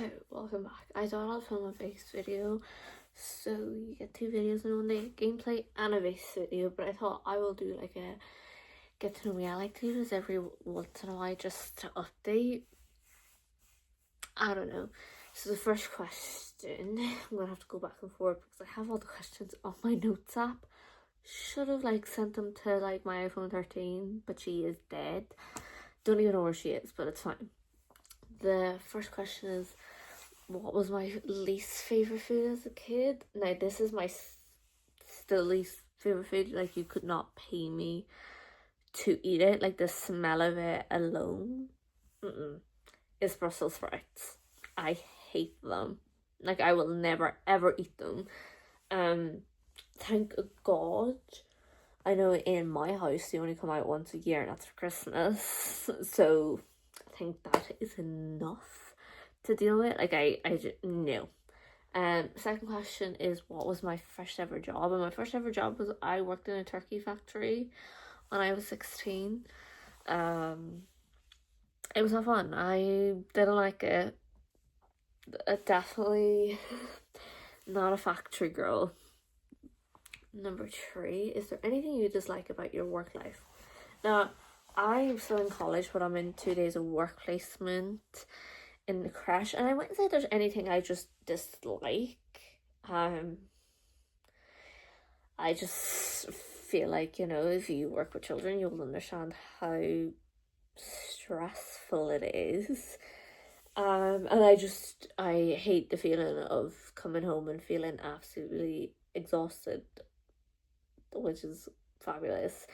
So, welcome back. I thought I'd film a base video, so you get two videos in one day, gameplay and a base video, but I thought I will do like a get to know me. I like to do this every once in a while just to update. I don't know. So the first question, I'm gonna have to go back and forth because I have all the questions on my notes app. Should have sent them to my iPhone 13, but she is dead. Don't even know where she is, but it's fine. The first question is, what was my least favorite food as a kid? Now this is my still least favorite food. Like, you could not pay me to eat it. Like, the smell of it alone, is Brussels sprouts. I hate them. Like, I will never ever eat them. Thank God, I know in my house they only come out once a year, and that's for Christmas. So I think that is enough to deal with. Like, I just, no. Second question is, what was my first ever job? And my first ever job was, I worked in a turkey factory when I was 16. It was not fun. I didn't like it. Definitely not a factory girl. Number 3, is there anything you dislike about your work life? Now, I'm still in college, but I'm in 2 days of work placement in the crash, and I wouldn't say there's anything I just dislike. I just feel like, if you work with children, you'll understand how stressful it is. And I hate the feeling of coming home and feeling absolutely exhausted, which is fabulous.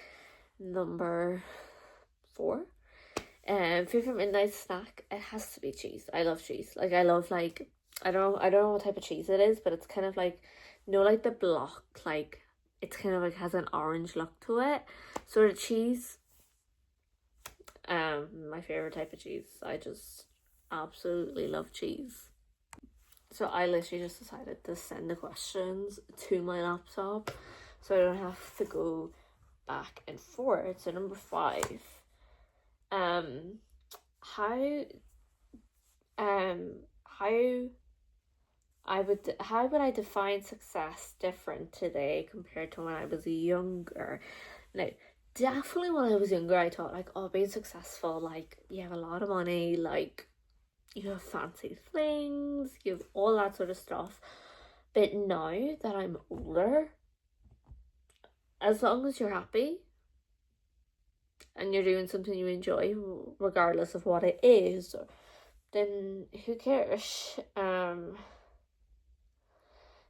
Number 4, favorite midnight snack. It has to be cheese. I love cheese. Like, I love, I don't know what type of cheese it is, but it's kind of like, the block, it's kind of has an orange look to it, sort of cheese. My favorite type of cheese. I just absolutely love cheese. So I literally just decided to send the questions to my laptop, so I don't have to go back and forth. So number 5, how would I define success different today compared to when I was younger? Now, definitely when I was younger, I thought being successful, you have a lot of money, you have fancy things, you have all that sort of stuff. But now that I'm older, as long as you're happy and you're doing something you enjoy, regardless of what it is, then who cares?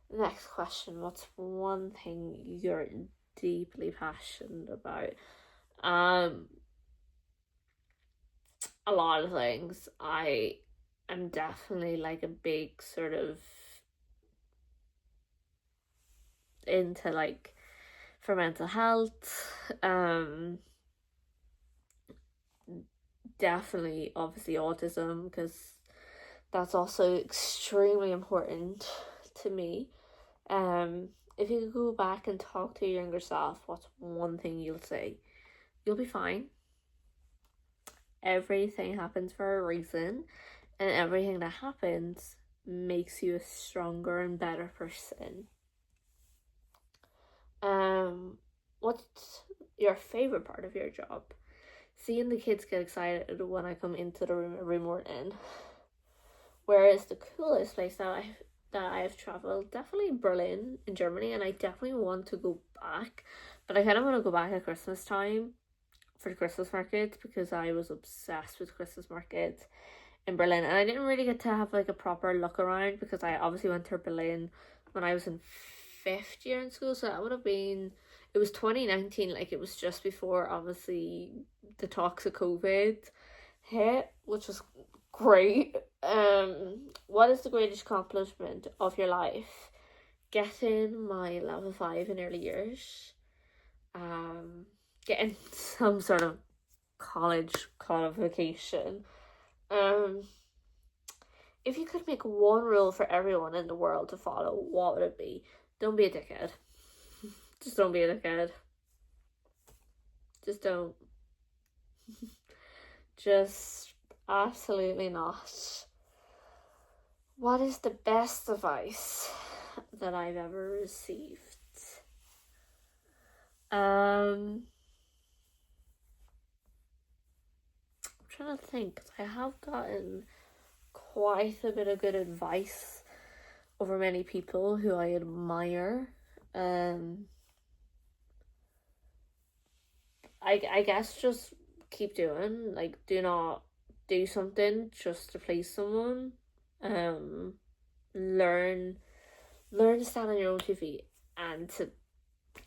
Next question, what's one thing you're deeply passionate about? A lot of things. I am definitely a big sort of into for mental health. Definitely, obviously, autism, because that's also extremely important to me. If you could go back and talk to your younger self, what's one thing you'll say? You'll be fine. Everything happens for a reason, and everything that happens makes you a stronger and better person. What's your favorite part of your job? Seeing the kids get excited when I come into the room every morning. Whereas the coolest place that I have traveled, definitely Berlin in Germany, and I definitely want to go back, but I kind of want to go back at Christmas time for the Christmas markets, because I was obsessed with Christmas markets in Berlin, and I didn't really get to have a proper look around, because I obviously went to Berlin when I was in 5th year in school, so that would have been, it was 2019, it was just before obviously the talks of COVID hit, which was great. What is the greatest accomplishment of your life? Getting my level 5 in early years. Getting some sort of college qualification. If you could make one rule for everyone in the world to follow, what would it be? Don't be a dickhead. Just don't be a dickhead. Just don't. Just absolutely not. What is the best advice that I've ever received? I'm trying to think. I have gotten quite a bit of good advice over many people who I admire. I guess just keep doing, like, do not do something just to please someone. Um, learn learn to stand on your own 2 feet and to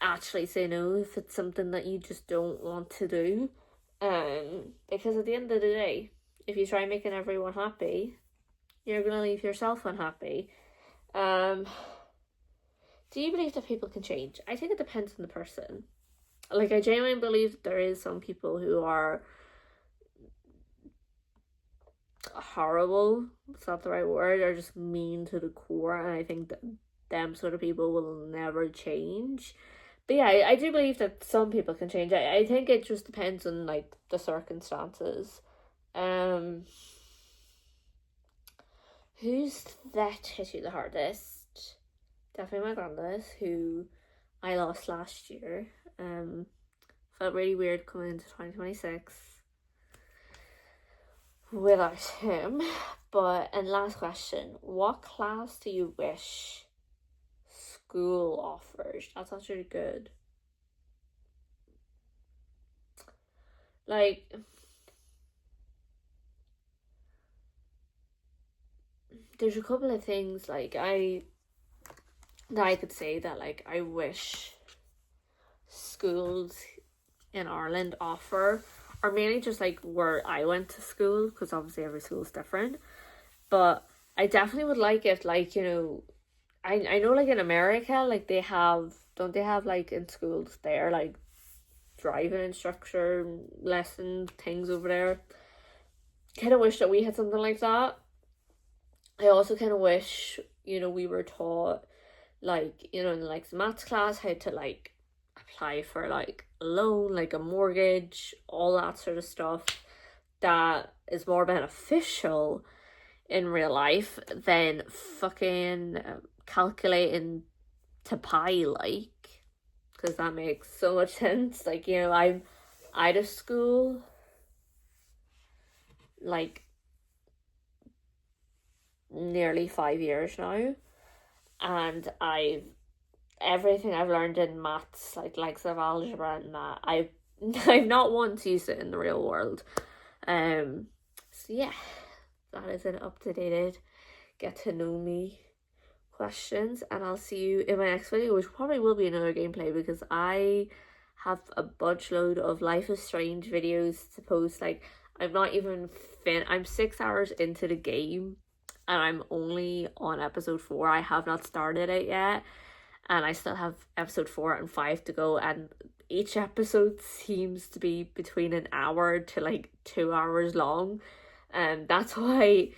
actually say no if it's something that you just don't want to do. Because at the end of the day, if you try making everyone happy, you're gonna leave yourself unhappy. Um, do you believe that people can change? I think it depends on the person. Like, I genuinely believe that there is some people who are horrible. It's not the right word. Or just mean to the core, and I think that them sort of people will never change. But yeah, I do believe that some people can change. I think it just depends on, like, the circumstances. Um, who's that hit you the hardest? Definitely my granddad, who I lost last year. Felt really weird coming into 2026 without him. But, and last question, what class do you wish school offers? That's actually good. Like, there's a couple of things like that I could say that, like, I wish schools in Ireland offer, or mainly just like where I went to school, because obviously every school is different. But I definitely would like it, like, I know, like, in America, like, don't they have, like, in schools there, like, driving instructor lesson things over there. Kind of wish that we had something like that. I also kind of wish, we were taught, like, in, like, the maths class, how to, like, apply for, like, a loan, like a mortgage, all that sort of stuff that is more beneficial in real life than fucking calculating to pi, like, because that makes so much sense. Like, I'm out of school, like, nearly 5 years now, and everything I've learned in maths, like likes of algebra and that, I've not once used it in the real world. So yeah, that is an up-to-date get to know me questions, and I'll see you in my next video, which probably will be another gameplay, because I have a bunch load of Life is Strange videos to post. Like, I'm not even I'm 6 hours into the game and I'm only on episode 4. I have not started it yet, and I still have episode 4 and 5 to go, and each episode seems to be between an hour to like 2 hours long, and that's why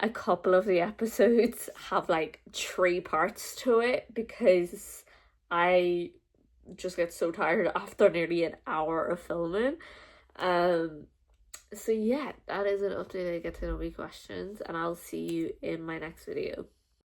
a couple of the episodes have like 3 parts to it, because I just get so tired after nearly an hour of filming. So yeah, that is an update. I get to know me questions, and I'll see you in my next video.